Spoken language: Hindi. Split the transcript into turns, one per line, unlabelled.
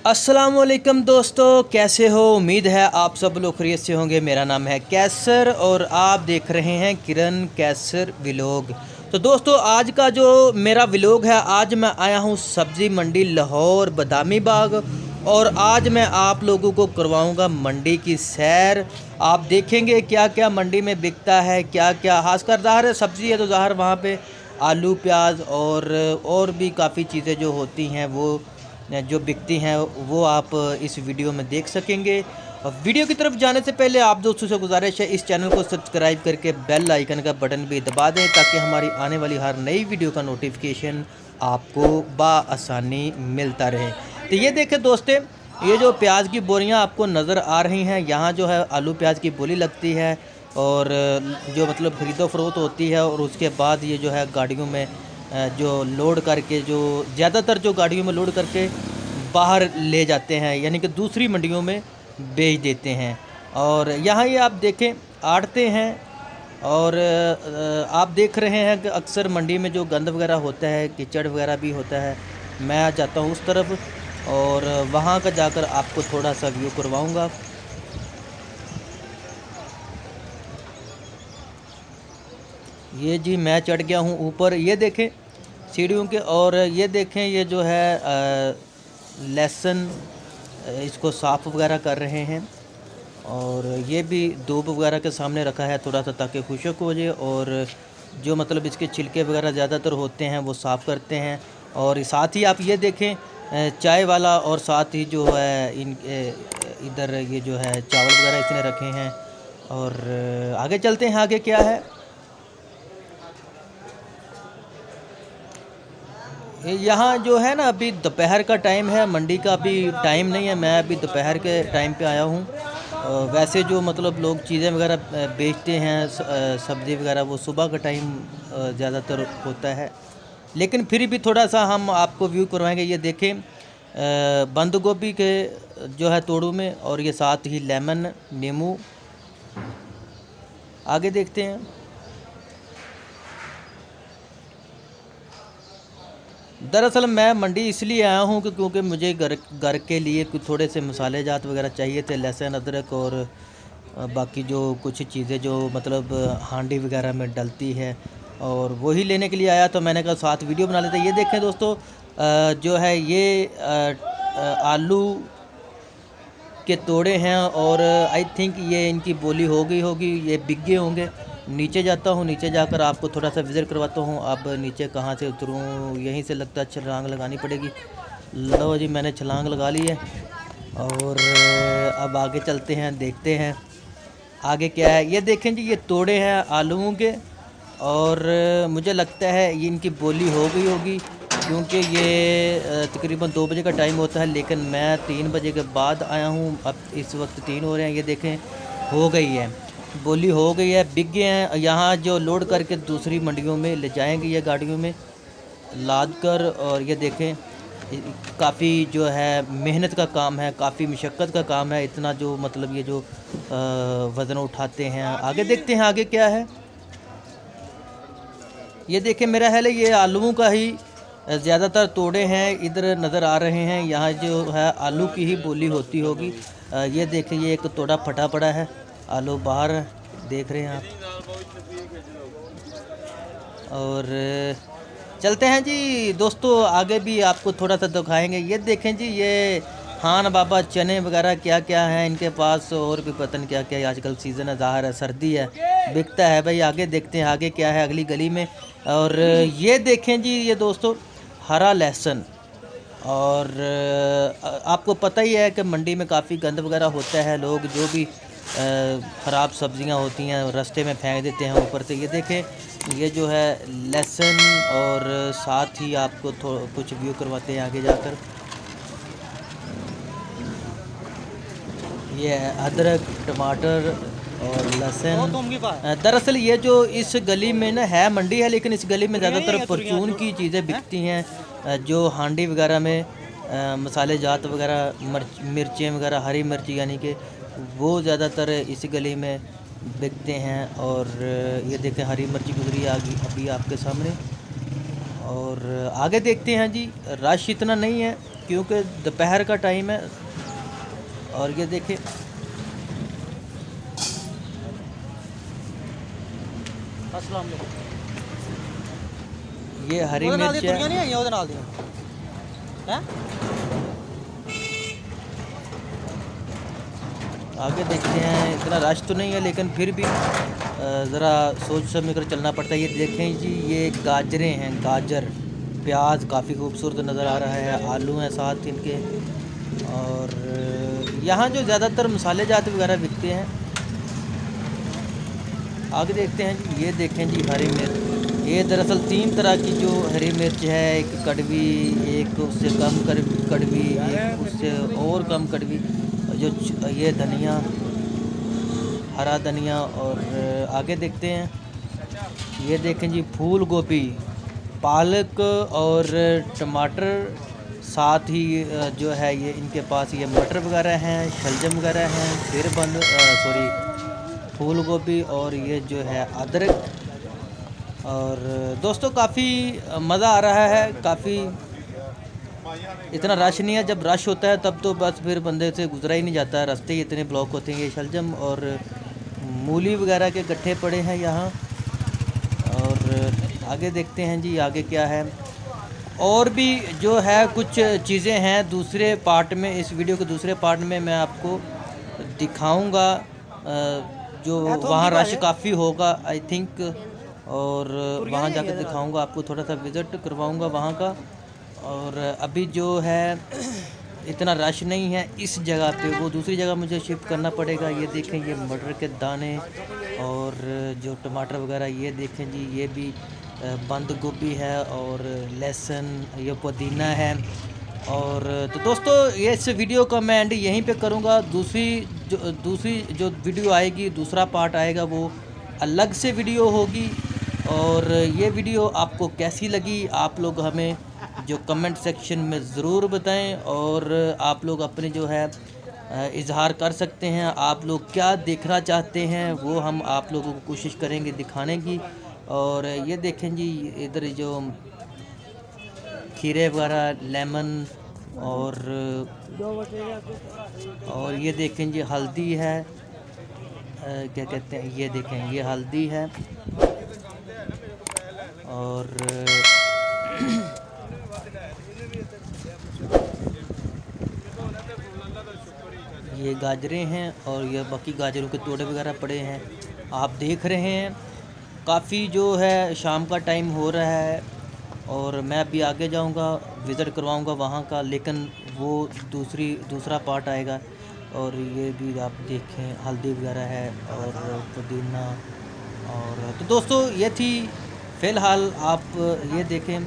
अस्सलामुअलैकुम दोस्तों, कैसे हो? उम्मीद है आप सब लोग खैरियत से होंगे। मेरा नाम है कैसर और आप देख रहे हैं किरण कैसर व्लॉग। तो दोस्तों, आज का जो मेरा व्लॉग है, आज मैं आया हूँ सब्ज़ी मंडी लाहौर बदामी बाग और आज मैं आप लोगों को करवाऊँगा मंडी की सैर। आप देखेंगे क्या क्या मंडी में बिकता है, क्या क्या खासकर ज़ाहिर है सब्ज़ी है तो ज़ाहिर वहाँ पे आलू प्याज और भी काफ़ी चीज़ें जो होती हैं वो जो बिकती हैं वो आप इस वीडियो में देख सकेंगे। और वीडियो की तरफ जाने से पहले आप दोस्तों से गुजारिश है इस चैनल को सब्सक्राइब करके बेल आइकन का बटन भी दबा दें ताकि हमारी आने वाली हर नई वीडियो का नोटिफिकेशन आपको बाआसानी मिलता रहे। तो ये देखें दोस्तों, ये जो प्याज की बोरियां आपको नज़र आ रही हैं, यहाँ जो है आलू प्याज की बोली लगती है और जो मतलब ख़रीदो फरोख्त होती है और उसके बाद ये जो है गाड़ियों में जो लोड करके जो ज़्यादातर जो गाड़ियों में लोड करके बाहर ले जाते हैं, यानी कि दूसरी मंडियों में बेच देते हैं। और यहाँ ये आप देखें आड़ते हैं और आप देख रहे हैं कि अक्सर मंडी में जो गंद वगैरह होता है, कीचड़ वगैरह भी होता है। मैं जाता हूँ उस तरफ और वहाँ का जाकर आपको थोड़ा सा व्यू करवाऊँगा। ये जी मैं चढ़ गया हूँ ऊपर, ये देखें सीढ़ियों के। और ये देखें ये जो है लहसुन इसको साफ़ वगैरह कर रहे हैं और ये भी धूप वगैरह के सामने रखा है थोड़ा सा ताकि खुशक हो जाए। और जो मतलब इसके छिलके वगैरह ज़्यादातर होते हैं वो साफ़ करते हैं। और साथ ही आप ये देखें चाय वाला और साथ ही जो है इन इधर ये जो है चावल वगैरह इसने रखे हैं। और आगे चलते हैं, आगे क्या है। यहाँ जो है ना अभी दोपहर का टाइम है, मंडी का अभी टाइम नहीं है। मैं अभी दोपहर के टाइम पे आया हूँ। वैसे जो मतलब लोग चीज़ें वगैरह बेचते हैं सब्ज़ी वगैरह वो सुबह का टाइम ज़्यादातर होता है, लेकिन फिर भी थोड़ा सा हम आपको व्यू करवाएंगे। ये देखें बंद गोभी के जो है तोड़ू में और ये साथ ही लेमन नींबू। आगे देखते हैं। दरअसल मैं मंडी इसलिए आया हूँ कि क्योंकि मुझे घर के लिए कुछ थोड़े से मसाले जात वगैरह चाहिए थे, लहसुन अदरक और बाकी जो कुछ चीज़ें जो मतलब हांडी वगैरह में डलती है और वही लेने के लिए आया। तो मैंने कहा साथ वीडियो बना लेते। ये देखें दोस्तों जो है ये आलू के तोड़े हैं और आई थिंक ये इनकी बोली हो गई होगी, ये बिक गए होंगे। नीचे जाता हूँ, नीचे जाकर आपको थोड़ा सा विज़िट करवाता हूँ। अब नीचे कहाँ से उतरूँ, यहीं से लगता है छलांग लगानी पड़ेगी। लो जी मैंने छलांग लगा ली है और अब आगे चलते हैं, देखते हैं आगे क्या है। ये देखें जी ये तोड़े हैं आलूओं के और मुझे लगता है ये इनकी बोली हो गई होगी क्योंकि ये तकरीबन 2 बजे का टाइम होता है, लेकिन मैं 3 बजे के बाद आया हूँ। अब इस वक्त 3 हो रहे हैं। ये देखें हो गई है, बोली हो गई है, बिक गए हैं। यहाँ जो लोड करके दूसरी मंडियों में ले जाएंगे ये गाड़ियों में लाद कर। और ये देखें काफ़ी जो है मेहनत का काम है, काफ़ी मशक्क़त का काम है। इतना जो मतलब ये जो वज़न उठाते हैं। आगे देखते हैं आगे क्या है। ये देखें मेरा ख्याल है ये आलूओं का ही ज़्यादातर तोड़े हैं इधर नज़र आ रहे हैं। यहाँ जो है आलू की ही बोली होती होगी। ये देखें ये एक तोड़ा फटा पड़ा है, आलू बाहर देख रहे हैं आप। और चलते हैं जी दोस्तों, आगे भी आपको थोड़ा सा दिखाएंगे। ये देखें जी ये खान बाबा चने वगैरह क्या क्या हैं इनके पास, और भी पता नहीं क्या क्या। आजकल सीज़न है, ज़ाहिर है सर्दी है, बिकता है भाई। आगे देखते हैं आगे क्या है अगली गली में। और ये देखें जी ये दोस्तों हरा लहसुन। और आपको पता ही है कि मंडी में काफ़ी गंद वगैरह होता है, लोग जो भी ख़राब सब्जियां होती हैं रास्ते में फेंक देते हैं ऊपर से। ये देखें ये जो है लहसुन और साथ ही आपको कुछ व्यू करवाते हैं आगे जाकर। ये अदरक टमाटर और लहसुन। दरअसल ये जो इस गली में ना है मंडी है, लेकिन इस गली में ज़्यादातर परचून की चीज़ें बिकती हैं, जो हांडी वगैरह में मसाले जात वगैरह मिर्चें वगैरह, हरी मिर्च यानी कि वो ज़्यादातर इस गली में बिकते हैं। और ये देखें हरी मिर्च गुजरी अभी आपके सामने। और आगे देखते हैं जी, रश इतना नहीं है क्योंकि दोपहर का टाइम है। और ये देखें, अस्सलाम वालेकुम, ये हरी मिर्च है। आगे देखते हैं, इतना रश तो नहीं है लेकिन फिर भी ज़रा सोच समझ कर चलना पड़ता है। ये देखें जी, ये गाजरें हैं, गाजर, प्याज काफ़ी खूबसूरत नज़र आ रहा है, आलू हैं साथ इनके। और यहाँ जो ज़्यादातर मसाले जात वगैरह बिकते हैं। आगे देखते हैं जी, ये देखें जी हरी मिर्च। ये दरअसल 3 तरह की जो हरी मिर्च है, एक कड़वी, एक उससे कम कड़वी, एक उससे और कम कड़वी। जो ये धनिया, हरा धनिया। और आगे देखते हैं, ये देखें जी फूल गोभी, पालक और टमाटर, साथ ही जो है ये इनके पास ये मटर वगैरह हैं, शलजम वगैरह हैं, फिर फूल गोभी, और ये जो है अदरक। और दोस्तों काफ़ी मज़ा आ रहा है, काफ़ी इतना रश नहीं है। जब रश होता है तब तो बस फिर बंदे से गुजरा ही नहीं जाता है, रास्ते ही इतने ब्लॉक होते हैं। ये शलजम और मूली वगैरह के गट्ठे पड़े हैं यहाँ। और आगे देखते हैं जी, आगे क्या है। और भी जो है कुछ चीज़ें हैं दूसरे पार्ट में, इस वीडियो के दूसरे पार्ट में मैं आपको दिखाऊंगा। जो वहाँ रश काफ़ी होगा आई थिंक, और वहाँ जाकर दिखाऊंगा आपको, थोड़ा सा विज़िट करवाऊंगा वहाँ का। और अभी जो है इतना रश नहीं है इस जगह पे, वो दूसरी जगह मुझे शिफ्ट करना पड़ेगा। ये देखें, ये मटर के दाने और जो टमाटर वगैरह, ये देखें जी, ये भी बंद गोभी है और लहसुन, ये पुदीना है। और तो दोस्तों ये इस वीडियो का मैं एंड यहीं पे करूँगा। दूसरी जो वीडियो आएगी, दूसरा पार्ट आएगा, वो अलग से वीडियो होगी। और ये वीडियो आपको कैसी लगी आप लोग हमें जो कमेंट सेक्शन में ज़रूर बताएं। और आप लोग अपने जो है इजहार कर सकते हैं, आप लोग क्या देखना चाहते हैं वो हम आप लोगों को कोशिश करेंगे दिखाने की। और ये देखें जी, इधर जो खीरे वगैरह, लेमन, और ये देखें जी हल्दी है, क्या कहते हैं, ये देखें ये हल्दी है। और ये गाजरें हैं, और ये बाकी गाजरों के तोड़े वगैरह पड़े हैं, आप देख रहे हैं। काफ़ी जो है शाम का टाइम हो रहा है, और मैं अभी आगे जाऊंगा, विज़िट करवाऊंगा वहाँ का, लेकिन वो दूसरा पार्ट आएगा। और ये भी आप देखें, हल्दी वगैरह है और पुदीना। और तो दोस्तों ये थी फ़िलहाल, आप ये देखें।